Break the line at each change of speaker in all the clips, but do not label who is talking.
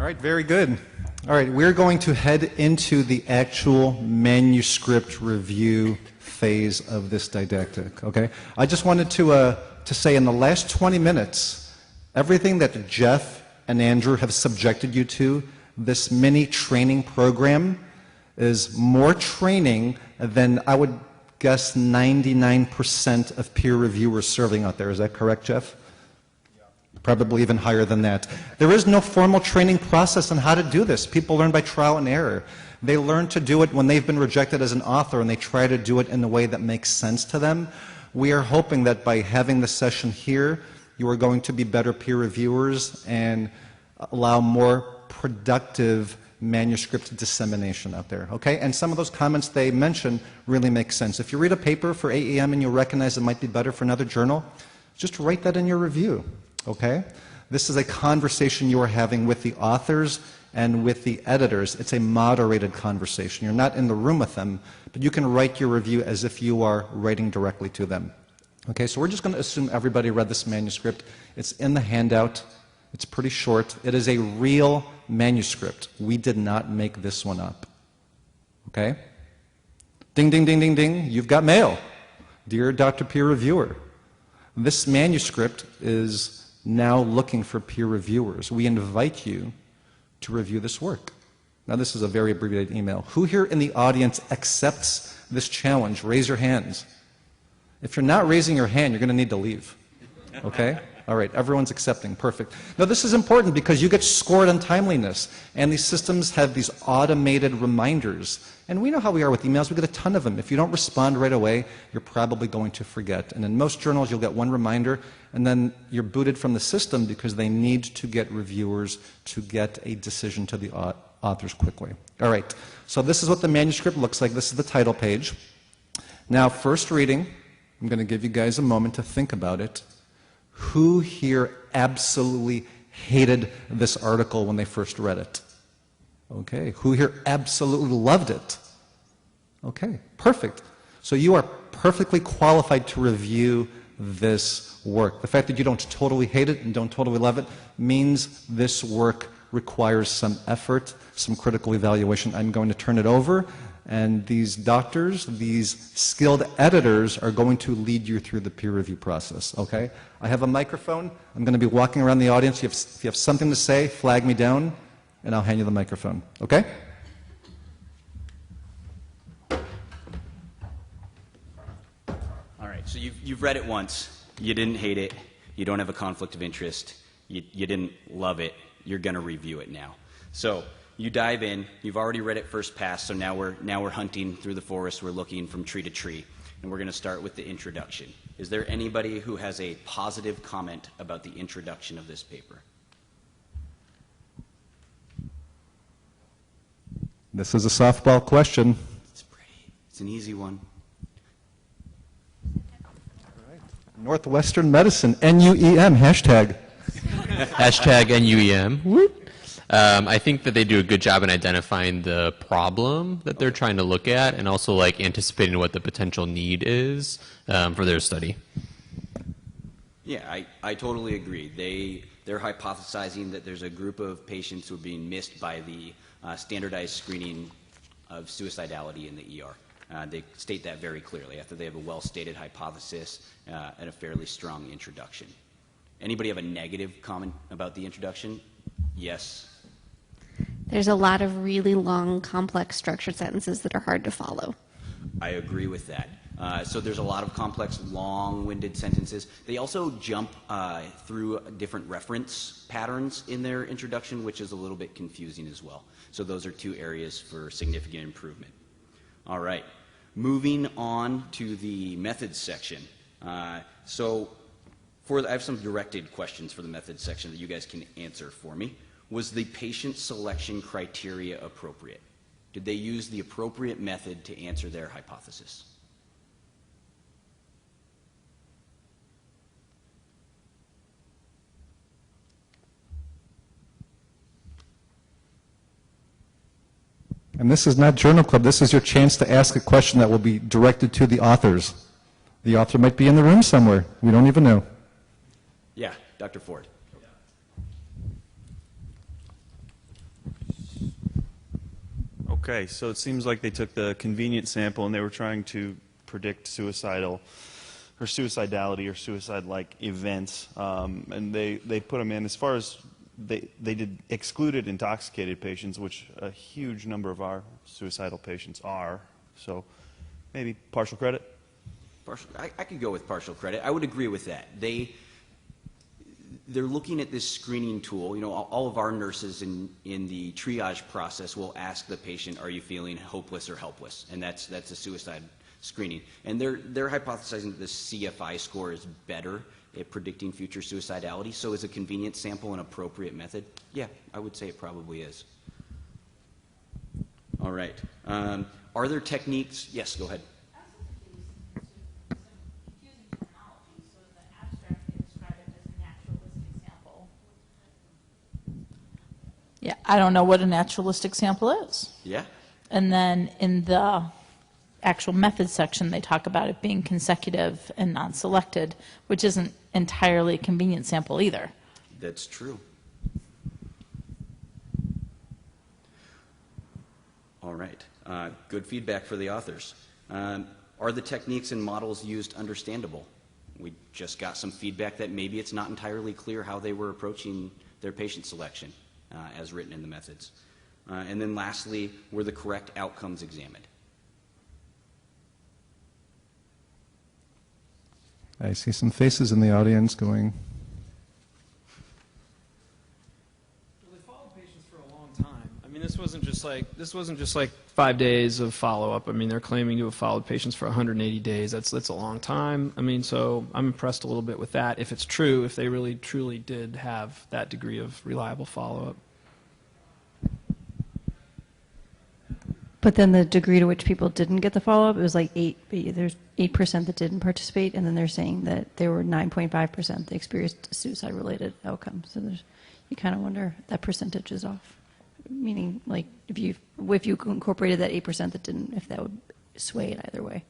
right, very good. All right, we're going to head into the actual manuscript review phase of this didactic, okay? I just wanted to say in the last 20 minutes, everything that Jeff and Andrew have subjected you to, this mini training program is more training than I would guess 99% of peer reviewers serving out there. Is that correct, Jeff? Probably even higher than that. There is no formal training process on how to do this. People learn by trial and error. They learn to do it when they've been rejected as an author, and they try to do it in a way that makes sense to them. We are hoping that by having this session here, you are going to be better peer reviewers and allow more productive manuscript dissemination out there, okay? And some of those comments they mentioned really make sense. If you read a paper for AEM and you recognize it might be better for another journal, just write that in your review. Okay? This is a conversation you are having with the authors and with the editors. It's a moderated conversation. You're not in the room with them, but you can write your review as if you are writing directly to them. Okay, so we're just going to assume everybody read this manuscript. It's in the handout. It's pretty short. It is a real manuscript. We did not make this one up. Okay? Ding, ding, ding, ding, ding. You've got mail. Dear Dr. Peer Reviewer, this manuscript is now looking for peer reviewers. We invite you to review this work. Now, this is a very abbreviated email. Who here in the audience accepts this challenge? Raise your hands. If you're not raising your hand, you're going to need to leave. Okay? All right, everyone's accepting. Perfect. Now, this is important because you get scored on timeliness, and these systems have these automated reminders. And we know how we are with emails. We get a ton of them. If you don't respond right away, you're probably going to forget. And in most journals, you'll get one reminder, and then you're booted from the system because they need to get reviewers to get a decision to the authors quickly. All right, so this is what the manuscript looks like. This is the title page. Now, first reading, I'm going to give you guys a moment to think about it. Who here absolutely hated this article when they first read it? Okay. Who here absolutely loved it? Okay, perfect. So you are perfectly qualified to review this work. The fact that you don't totally hate it and don't totally love it means this work requires some effort, some critical evaluation. I'm going to turn it over, and these doctors, these skilled editors are going to lead you through the peer review process, okay? I have a microphone. I'm going to be walking around the audience. If you have something to say, flag me down, and I'll hand you the microphone, okay?
All right, so you've read it once. You didn't hate it. You don't have a conflict of interest. You didn't love it. You're going to review it now. So you dive in. You've already read it first pass, so now we're hunting through the forest. We're looking from tree to tree, and we're going to start with the introduction. Is there anybody who has a positive comment about the introduction of this paper?
This is a softball question.
It's pretty. It's an easy one.
All right. Northwestern Medicine, NUEM, hashtag.
Hashtag NUEM. Whoop. I think that they do a good job in identifying the problem that they're trying to look at and also like anticipating what the potential need is for their study.
Yeah, I totally agree. They're hypothesizing that there's a group of patients who are being missed by the standardized screening of suicidality in the ER. They state that very clearly after they have a well-stated hypothesis and a fairly strong introduction. Anybody have a negative comment about the introduction? Yes.
There's a lot of really long, complex structured sentences that are hard to follow.
I agree with that. So there's a lot of complex, long-winded sentences. They also jump through different reference patterns in their introduction, which is a little bit confusing as well. So those are two areas for significant improvement. All right. Moving on to the methods section. I have some directed questions for the methods section that you guys can answer for me. Was the patient selection criteria appropriate? Did they use the appropriate method to answer their hypothesis?
And this is not Journal Club. This is your chance to ask a question that will be directed to the authors. The author might be in the room somewhere. We don't even know.
Yeah, Dr. Ford.
Yeah. All right. Northwestern Medicine, NUEM, hashtag. Okay, so it seems like they took the convenient sample and they were trying to predict suicidality or suicide-like events, and they put them in. As far as they did excluded intoxicated patients, which a huge number of our suicidal patients are. So maybe partial credit.
I could go with partial credit. I would agree with that. They're looking at this screening tool. You know, all of our nurses in the triage process will ask the patient, "Are you feeling hopeless or helpless?" And that's a suicide screening. And they're hypothesizing that the CFI score is better at predicting future suicidality. So is a convenient sample an appropriate method? Yeah, I would say it probably is. All right. Are there techniques? Yes, go ahead.
Yeah, I don't know what a naturalistic sample is.
Yeah.
And then in the actual methods section, they talk about it being consecutive and non-selected, which isn't entirely a convenient sample either.
That's true. All right. Good feedback for the authors. Are the techniques and models used understandable? We just got some feedback that maybe it's not entirely clear how they were approaching their patient selection as written in the methods. And then lastly, were the correct outcomes examined?
I see some faces in the audience going,
Well, they followed patients for a long time. I mean, this wasn't just like 5 days of follow-up. I mean, they're claiming to have followed patients for 180 days. That's a long time. I mean, so I'm impressed a little bit with that. If it's true, if they really truly did have that degree of reliable follow-up.
But then the degree to which people didn't get the follow-up, it was like there's 8% that didn't participate, and then they're saying that there were 9.5% that experienced suicide-related outcomes. So you kind of wonder if that percentage is off. Meaning, like, if you incorporated that 8% that didn't, if that would sway it either way.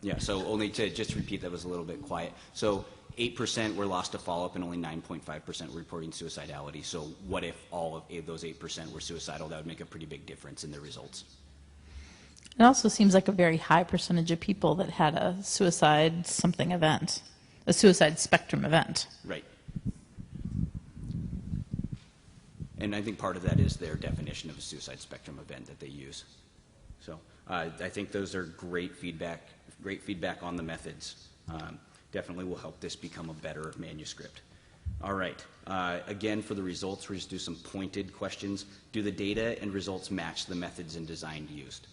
Yeah, so only to just repeat, that was a little bit quiet. So 8% were lost to follow-up and only 9.5% were reporting suicidality. So what if all of those 8% were suicidal? That would make a pretty big difference in their results.
It also seems like a very high percentage of people that had a suicide something event, a suicide spectrum event.
Right. And I think part of that is their definition of a suicide spectrum event that they use. So I think those are great feedback on the methods. Definitely will help this become a better manuscript. All right. Again, for the results, we'll just do some pointed questions. Do the data and results match the methods and design used?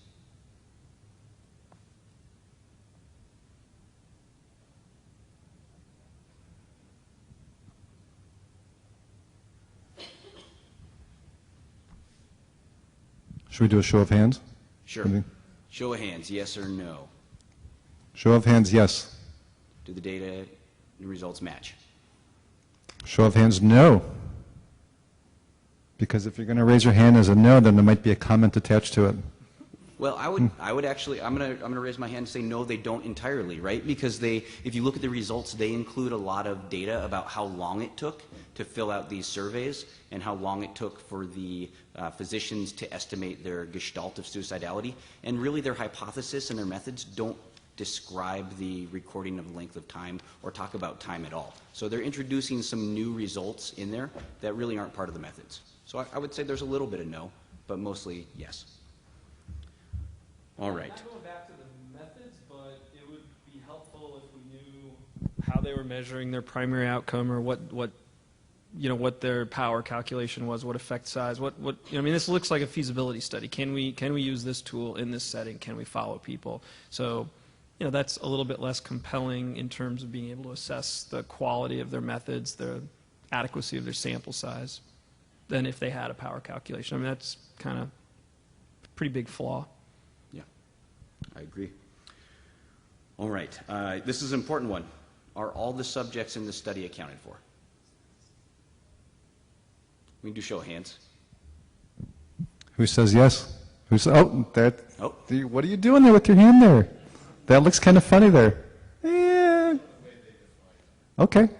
should we do a show of hands?
Sure. Show of hands, yes or no?
Show of hands, yes.
Do the data and results match?
Show of hands, no. Because if you're going to raise your hand as a no, then there might be a comment attached to it.
Well, I would actually, I'm gonna raise my hand and say no, they don't entirely, right? Because if you look at the results, they include a lot of data about how long it took to fill out these surveys and how long it took for the physicians to estimate their gestalt of suicidality. And really, their hypothesis and their methods don't describe the recording of length of time or talk about time at all. So they're introducing some new results in there that really aren't part of the methods. So I would say there's a little bit of no, but mostly yes. All right.
I'm not going back to the methods, but it would be helpful if we knew how they were measuring their primary outcome or what their power calculation was, what effect size, I mean, this looks like a feasibility study. Can we use this tool in this setting? Can we follow people? So, that's a little bit less compelling in terms of being able to assess the quality of their methods, the adequacy of their sample size, than if they had a power calculation. I mean, that's kind of a pretty big flaw.
Yeah, I agree. All right, this is an important one. Are all the subjects in the study accounted for? We can do show of hands.
Who says yes? Who says,
Oh.
What are you doing there with your hand there? That looks kind of funny there. Yeah. Okay. Do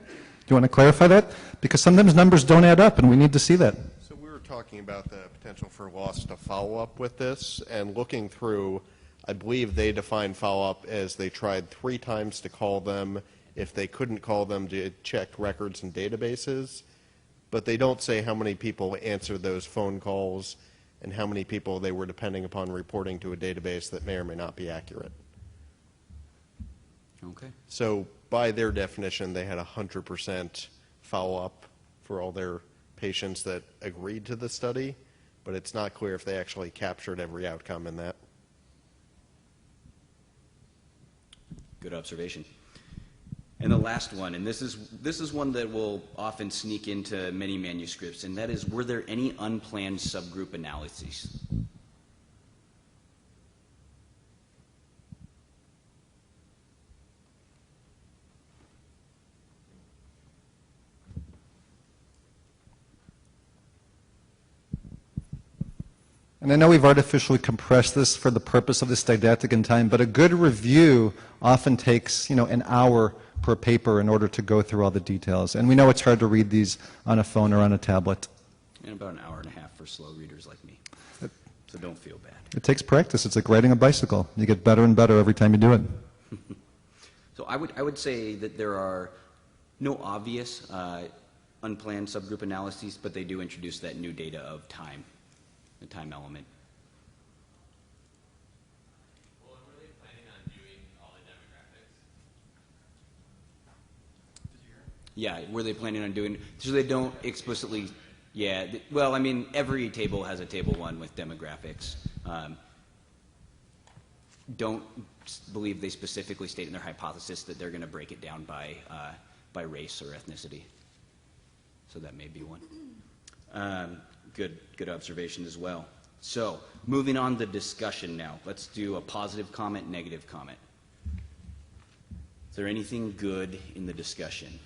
you want to clarify that? Because sometimes numbers don't add up, and we need to see that.
So we were
talking about the potential for loss to follow-up with this, and looking through, I believe they define follow-up as they tried 3 times to call them. If they couldn't call them, to check records and databases. But they don't say how many people answered those phone calls and how many people they were depending upon reporting to a database that may or may not be accurate.
Okay.
So by their definition, they had 100% follow-up for all their patients that agreed to the study, but it's not clear if they actually captured every outcome in that.
Good observation. And the last one, and this is one that will often sneak into many manuscripts, and that is, were there any unplanned subgroup analyses?
And I know we've artificially compressed this for the purpose of this didactic in time, but a good review often takes, an hour per paper in order to go through all the details. And we know it's hard to read these on a phone or on a tablet.
And about an hour and a half for slow readers like me. So don't feel bad.
It takes practice. It's like riding a bicycle. You get better and better every time you do it.
So I would say that there are no obvious unplanned subgroup analyses, but they do introduce that new data of time, the time element.
Well, were they planning on doing all the demographics?
Yeah, were they planning on doing, so they don't explicitly, yeah, well, I mean, every table has a table 1 with demographics. Don't believe they specifically state in their hypothesis that they're going to break it down by race or ethnicity. So that may be one. Good observation as well. So moving on to discussion now. Let's do a positive comment, negative comment. Is there anything good in the discussion?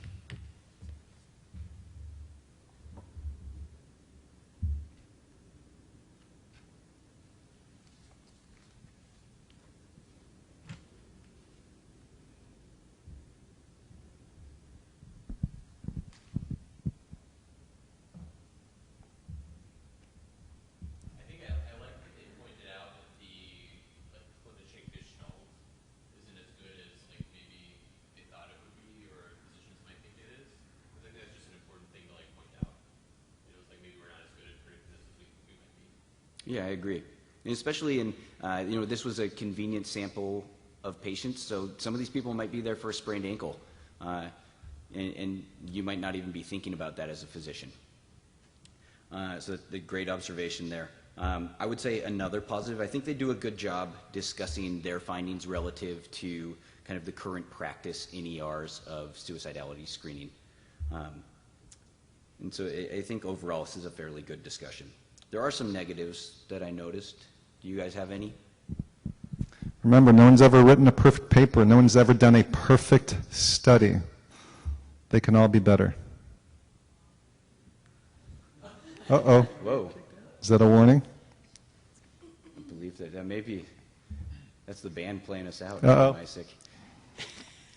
Yeah, I agree. And especially in, this was a convenient sample of patients, so some of these people might be there for a sprained ankle, and you might not even be thinking about that as a physician. So the great observation there. I would say another positive, I think they do a good job discussing their findings relative to kind of the current practice in ERs of suicidality screening. And so I think overall this is a fairly good discussion. There are some negatives that I noticed. Do you guys have any?
Remember, no one's ever written a perfect paper. No one's ever done a perfect study. They can all be better. Uh-oh.
Whoa.
Is that a warning?
I believe that maybe that's the band playing us out.
Uh-oh.
Mycyk.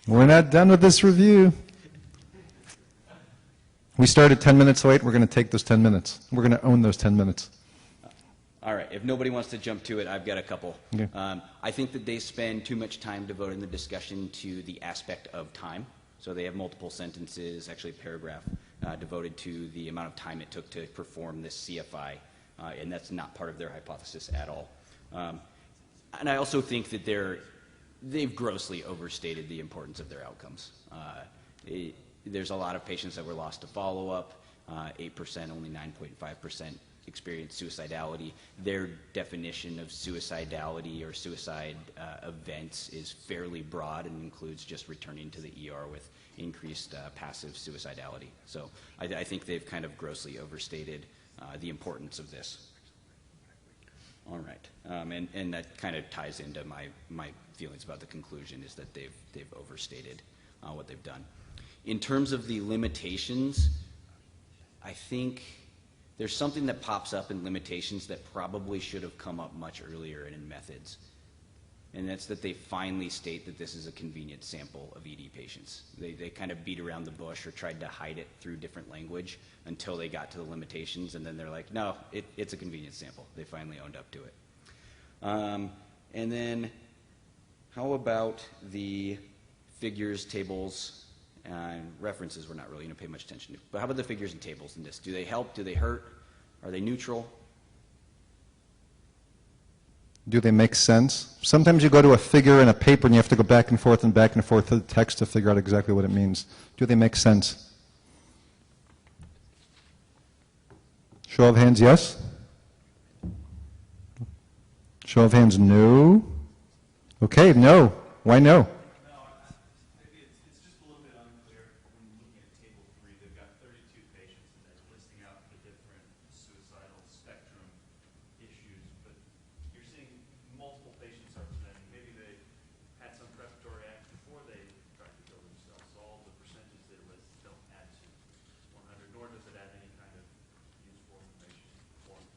We're not done with this review. We started 10 minutes late. We're going to take those 10 minutes. We're going to own those 10 minutes.
All right. If nobody wants to jump to it, I've got a couple.
Okay.
I think that they spend too much time devoting the discussion to the aspect of time. So they have multiple sentences, actually a paragraph, devoted to the amount of time it took to perform this CFI, and that's not part of their hypothesis at all. And I also think that they've grossly overstated the importance of their outcomes. There's a lot of patients that were lost to follow-up, 8%, only 9.5% experienced suicidality. Their definition of suicidality or suicide events is fairly broad and includes just returning to the ER with increased passive suicidality. So I think they've kind of grossly overstated the importance of this. All right, and that kind of ties into my feelings about the conclusion, is that they've overstated what they've done. In terms of the limitations, I think there's something that pops up in limitations that probably should have come up much earlier in methods. and that's that they finally state that this is a convenient sample of ED patients. They kind of beat around the bush or tried to hide it through different language until they got to the limitations, and then they're like, no, it's a convenient sample. They finally owned up to it. And then how about the figures, tables, and references we're not really going to pay much attention to. But how about the figures and tables in this? Do they help? Do they hurt? Are they neutral?
Do they make sense? Sometimes you go to a figure in a paper and you have to go back and forth through the text to figure out exactly what it means. Do they make sense? Show of hands, yes? Show of hands, no? Okay, no. Why no?
Maybe it's just a little bit unclear when looking at table 3. They've got 32 patients and they're listing out the different suicidal spectrum issues, but you're seeing multiple patients are presenting. Maybe they had some respiratory act before they tried to kill themselves, so all the percentages they list don't add to 100, nor does it add any kind of useful information for them.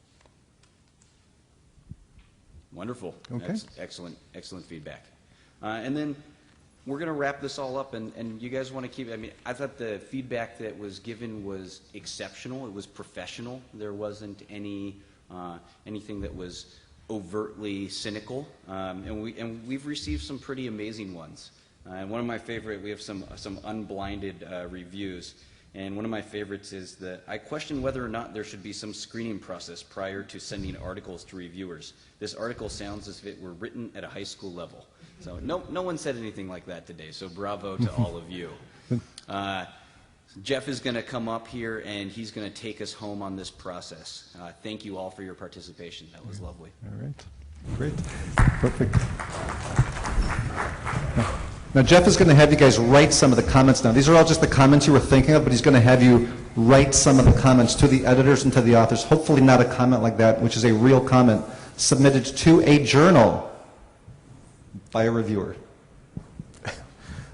Wonderful.
Okay.
Excellent feedback. And then we're going to wrap this all up, and you guys want to keep, I mean, I thought the feedback that was given was exceptional. It was professional. There wasn't anything that was overtly cynical, and we've received some pretty amazing ones. And one of my favorite, we have some unblinded reviews. And one of my favorites is that I question whether or not there should be some screening process prior to sending articles to reviewers. This article sounds as if it were written at a high school level. So no one said anything like that today, so bravo to all of you. Jeff is going to come up here, and he's going to take us home on this process. Thank you all for your participation. That was lovely.
All right. Great. Perfect. Now, Jeff is going to have you guys write some of the comments down. These are all just the comments you were thinking of, but he's going to have you write some of the comments to the editors and to the authors. Hopefully not a comment like that, which is a real comment, submitted to a journal by a reviewer.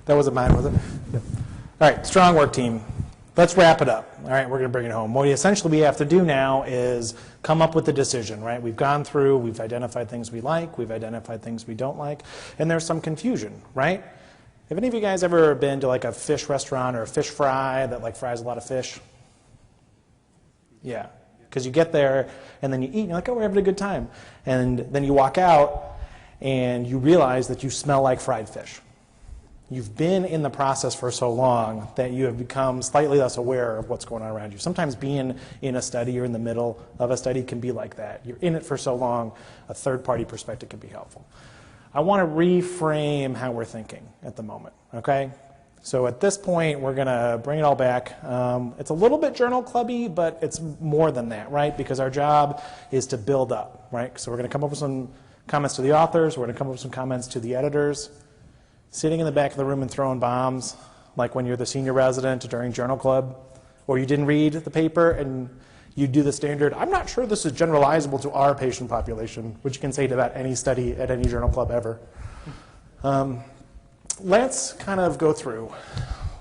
That wasn't mine, was it? Yeah. All right, strong work, team. Let's wrap it up. All right, we're going to bring it home. What essentially we have to do now is come up with a decision, right? We've gone through, we've identified things we like, we've identified things we don't like, and there's some confusion, right? Have any of you guys ever been to like a fish restaurant or a fish fry that like fries a lot of fish? Yeah, because you get there and then you eat and you're like, oh, we're having a good time. And then you walk out and you realize that you smell like fried fish. You've been in the process for so long that you have become slightly less aware of what's going on around you. Sometimes being in a study or in the middle of a study can be like that. You're in it for so long, a third-party perspective can be helpful. I want to reframe how we're thinking at the moment, okay? So at this point, we're going to bring it all back. It's a little bit journal clubby, but it's more than that, right? Because our job is to build up, right? So we're going to come up with some comments to the authors. We're going to come up with some comments to the editors. Sitting in the back of the room and throwing bombs, like when you're the senior resident during journal club, or you didn't read the paper and you do the standard, I'm not sure this is generalizable to our patient population, which you can say to about any study at any journal club ever. Let's kind of go through.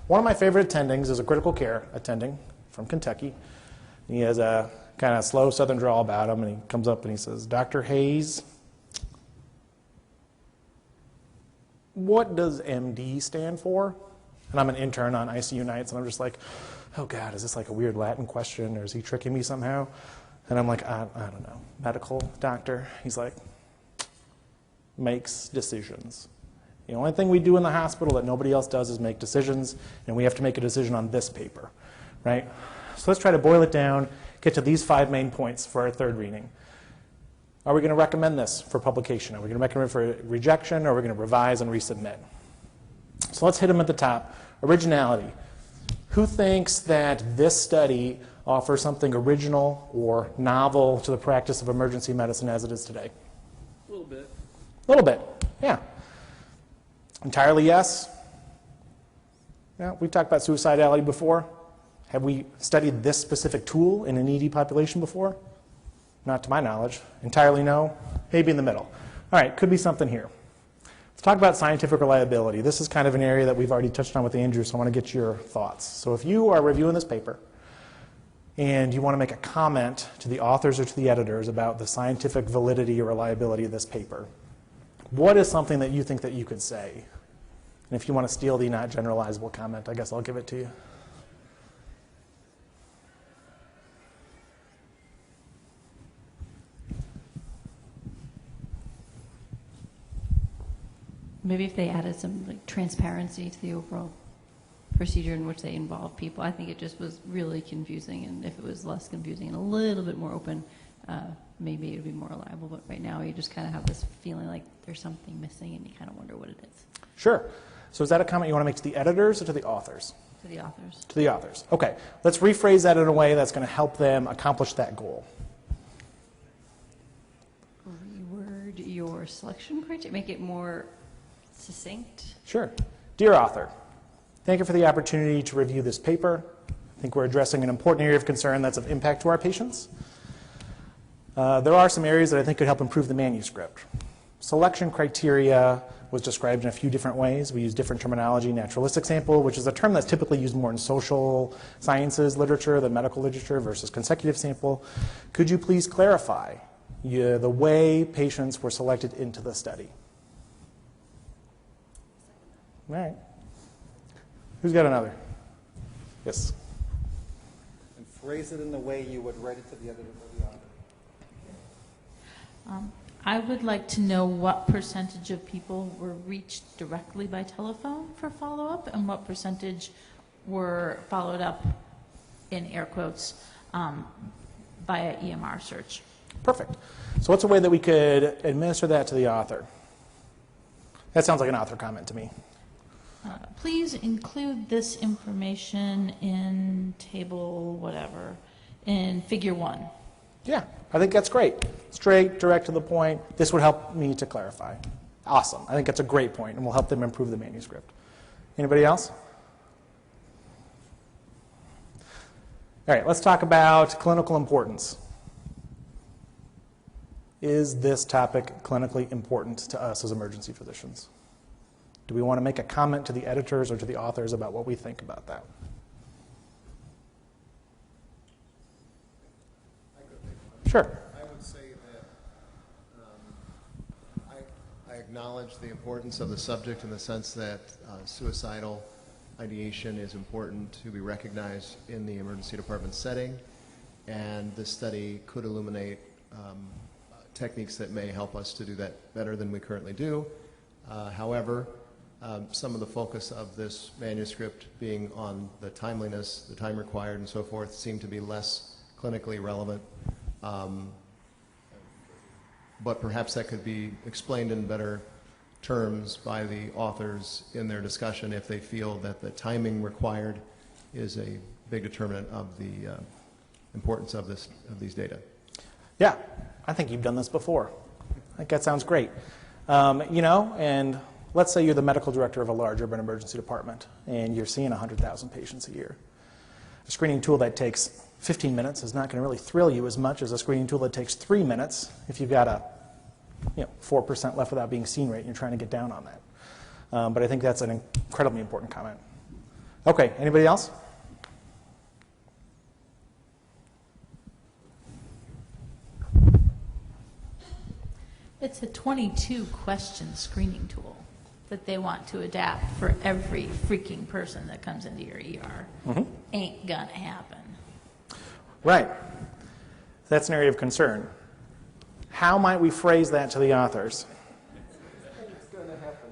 One of my favorite attendings is a critical care attending from Kentucky. He has a kind of slow southern drawl about him, and he comes up and he says, Dr. Hayes, what does MD stand for? And I'm an intern on ICU nights, and I'm just like, oh God, is this like a weird Latin question, or is he tricking me somehow? And I'm like, I don't know, medical doctor. He's like, makes decisions. The only thing we do in the hospital that nobody else does is make decisions, and we have to make a decision on this paper, right? So let's try to boil it down, get to these 5 main points for our third reading. Are we going to recommend this for publication? Are we going to recommend it for rejection, or are we going to revise and resubmit? So let's hit them at the top. Originality. Who thinks that this study offers something original or novel to the practice of emergency medicine as it is today?
A little bit.
A little bit, yeah. Entirely yes? Yeah, we've talked about suicidality before. Have we studied this specific tool in an ED population before? Not to my knowledge. Entirely no? Maybe in the middle. All right, could be something here. Let's talk about scientific reliability. This is kind of an area that we've already touched on with Andrew, so I want to get your thoughts. So if you are reviewing this paper and you want to make a comment to the authors or to the editors about the scientific validity or reliability of this paper, What is something that you think that you could say? And if you want to steal the not generalizable comment, I guess I'll give it to you.
Maybe if they added some like transparency to the overall procedure in which they involve people. I think it just was really confusing, and if it was less confusing and a little bit more open, maybe it would be more reliable. But right now, you just kind of have this feeling like there's something missing, and you kind of wonder what it is.
Sure. So is that a comment you want to make to the editors or to the authors?
To the authors.
To the authors. Okay. Let's rephrase that in a way that's going to help them accomplish that goal.
Reword your selection criteria. Make it more succinct.
Sure. Dear author, thank you for the opportunity to review this paper. I think we're addressing an important area of concern that's of impact to our patients. There are some areas that I think could help improve the manuscript. Selection criteria was described in a few different ways. We use different terminology. Naturalistic sample, which is a term that's typically used more in social sciences literature than medical literature, versus consecutive sample. Could you please clarify the way patients were selected into the study? All right. Who's got another? Yes.
And phrase it in the way you would write it to the editor or the author.
I would like to know what percentage of people were reached directly by telephone for follow-up and what percentage were followed up, in air quotes, via EMR search.
Perfect. So what's a way that we could administer that to the author? That sounds like an author comment to me.
Please include this information in table whatever, in figure 1.
Yeah, I think that's great. Straight, direct to the point. This would help me to clarify. Awesome. I think that's a great point, and will help them improve the manuscript. Anybody else? All right, let's talk about clinical importance. Is this topic clinically important to us as emergency physicians? Do we want to make a comment to the editors or to the authors about what we think about that? Sure.
I would say that I acknowledge the importance of the subject in the sense that suicidal ideation is important to be recognized in the emergency department setting, and this study could illuminate techniques that may help us to do that better than we currently do. However, some of the focus of this manuscript being on the timeliness, the time required, and so forth, seem to be less clinically relevant. But perhaps that could be explained in better terms by the authors in their discussion if they feel that the timing required is a big determinant of the importance of these data.
Yeah, I think you've done this before. I think that sounds great. And let's say you're the medical director of a large urban emergency department and you're seeing 100,000 patients a year. A screening tool that takes 15 minutes is not going to really thrill you as much as a screening tool that takes 3 minutes if you've got a 4% left without being seen rate and you're trying to get down on that. But I think that's an incredibly important comment. Okay, anybody else?
It's a 22-question screening tool that they want to adapt for every freaking person that comes into your ER.
Mm-hmm.
Ain't gonna happen.
Right. That's an area of concern. How might we phrase that to the authors?
It's going to happen.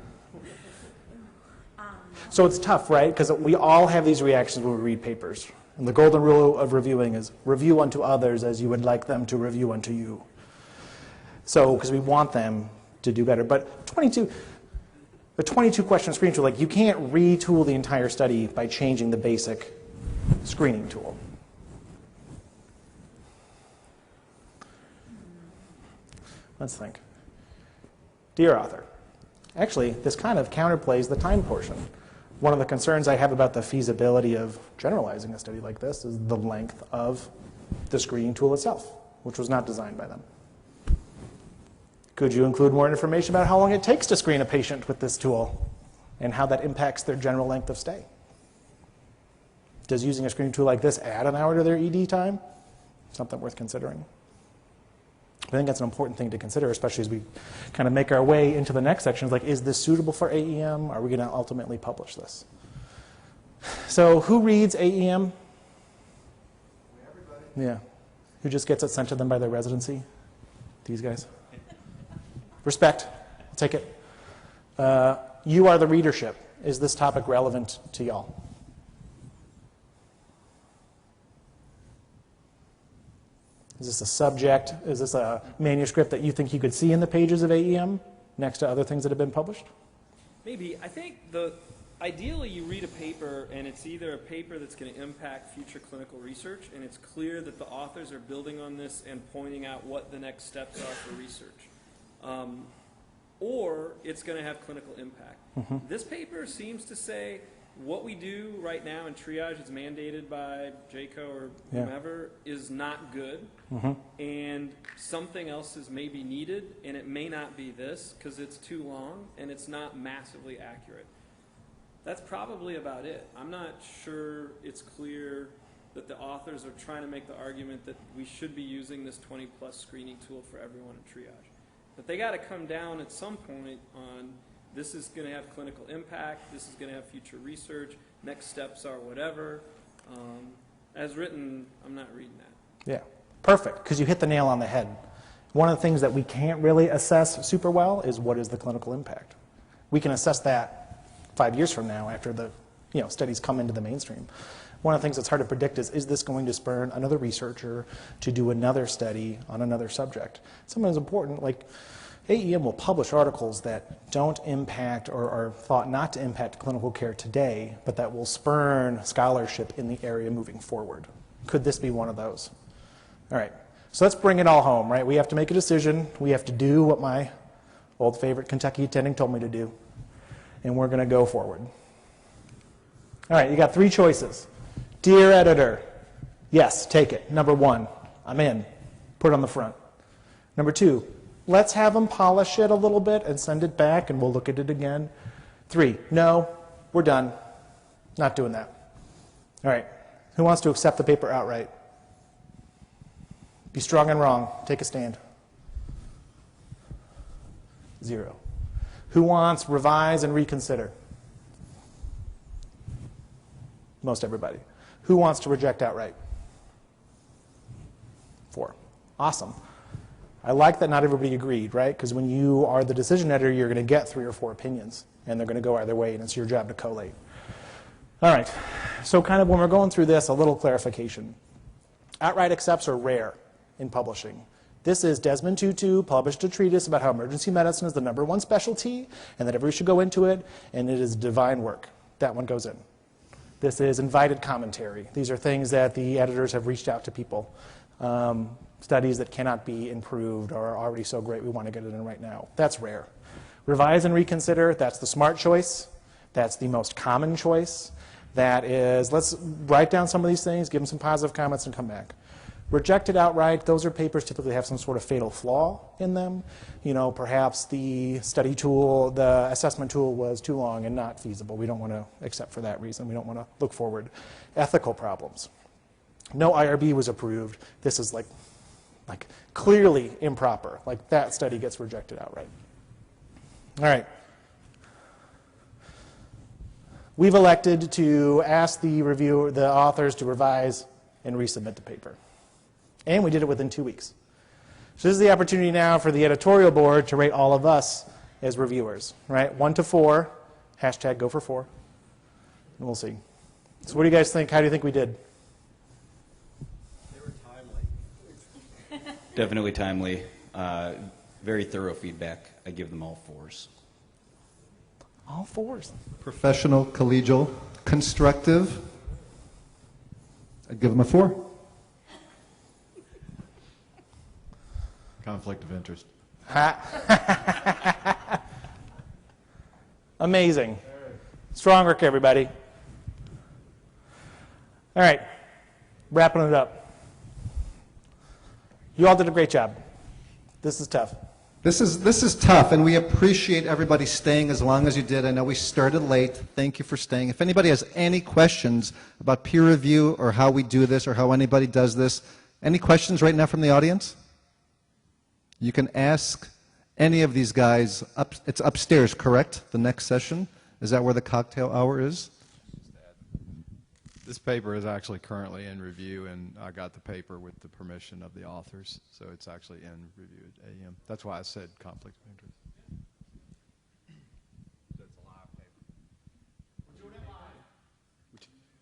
So it's tough, right? Because we all have these reactions when we read papers. And the golden rule of reviewing is review unto others as you would like them to review unto you. So, because we want them to do better. But a 22-question screening tool, you can't retool the entire study by changing the basic screening tool. Let's think. Dear author, actually, this kind of counterplays the time portion. One of the concerns I have about the feasibility of generalizing a study like this is the length of the screening tool itself, which was not designed by them. Could you include more information about how long it takes to screen a patient with this tool and how that impacts their general length of stay? Does using a screening tool like this add an hour to their ED time? Something worth considering. I think that's an important thing to consider, especially as we kind of make our way into the next section. It's like, is this suitable for AEM? Are we going to ultimately publish this? So who reads AEM? Everybody. Yeah. Who just gets it sent to them by their residency? These guys. Respect. I'll take it. You are the readership. Is this topic relevant to y'all? Is this a subject? Is this a manuscript that you think you could see in the pages of AEM next to other things that have been published?
Maybe. I think ideally you read a paper and it's either a paper that's going to impact future clinical research and it's clear that the authors are building on this and pointing out what the next steps are for research. Or it's going to have clinical impact. This paper seems to say what we do right now in triage is mandated by JCO or whomever is not good, and something else is maybe needed, and it may not be this because it's too long and it's not massively accurate. That's probably about it. I'm not sure it's clear that the authors are trying to make the argument that we should be using this 20-plus screening tool for everyone in triage. But they got to come down at some point on this is going to have clinical impact, this is going to have future research, next steps are whatever. As written, I'm not reading that.
Yeah, perfect, because you hit the nail on the head. One of the things that we can't really assess super well is what is the clinical impact. We can assess that 5 years from now after the studies come into the mainstream. One of the things that's hard to predict is this going to spur another researcher to do another study on another subject? Sometimes important, like AEM will publish articles that don't impact or are thought not to impact clinical care today, but that will spurn scholarship in the area moving forward. Could this be one of those? All right, so let's bring it all home, right? We have to make a decision. We have to do what my old favorite Kentucky attending told me to do, and we're going to go forward. All right, you got 3 choices. Dear editor, yes, take it. Number 1, I'm in. Put it on the front. Number 2, let's have them polish it a little bit and send it back and we'll look at it again. 3, no, we're done. Not doing that. All right, who wants to accept the paper outright? Be strong and wrong. Take a stand. 0. Who wants revise and reconsider? Most everybody. Who wants to reject outright? 4. Awesome. I like that not everybody agreed, right? Because when you are the decision editor, you're going to get 3 or 4 opinions, and they're going to go either way, and it's your job to collate. All right. So kind of when we're going through this, a little clarification. Outright accepts are rare in publishing. This is Desmond Tutu published a treatise about how emergency medicine is the #1 specialty, and that everybody should go into it, and it is divine work. That one goes in. This is invited commentary. These are things that the editors have reached out to people. Studies that cannot be improved or are already so great we want to get it in right now. That's rare. Revise and reconsider, that's the smart choice. That's the most common choice. That is, let's write down some of these things, give them some positive comments, and come back. Rejected outright, those are papers typically have some sort of fatal flaw in them. Perhaps the study tool, the assessment tool was too long and not feasible. We don't want to accept for that reason. We don't want to look forward. Ethical problems. No IRB was approved. This is like clearly improper. Like that study gets rejected outright. All right. We've elected to ask the authors to revise and resubmit the paper. And we did it within 2 weeks. So this is the opportunity now for the editorial board to rate all of us as reviewers, right? 1 to 4, hashtag go for 4, and we'll see. So what do you guys think? How do you think we did?
They were timely.
Definitely timely. Very thorough feedback. I give them all 4s.
All 4s.
Professional, collegial, constructive. I'd give them a 4.
Conflict of interest.
Amazing. Strong work, everybody. All right, wrapping it up. You all did a great job. This is tough.
This is tough, and we appreciate everybody staying as long as you did. I know we started late. Thank you for staying. If anybody has any questions about peer review or how we do this or how anybody does this, any questions right now from the audience? You can ask any of these guys. It's upstairs, correct? The next session? Is that where the cocktail hour is?
This paper is actually currently in review, and I got the paper with the permission of the authors, so it's actually in review at AEM. That's why I said conflict of interest. That's a live paper. We're doing it live.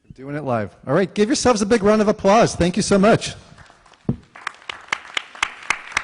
We're doing it live. All right, give yourselves a big round of applause. Thank you so much.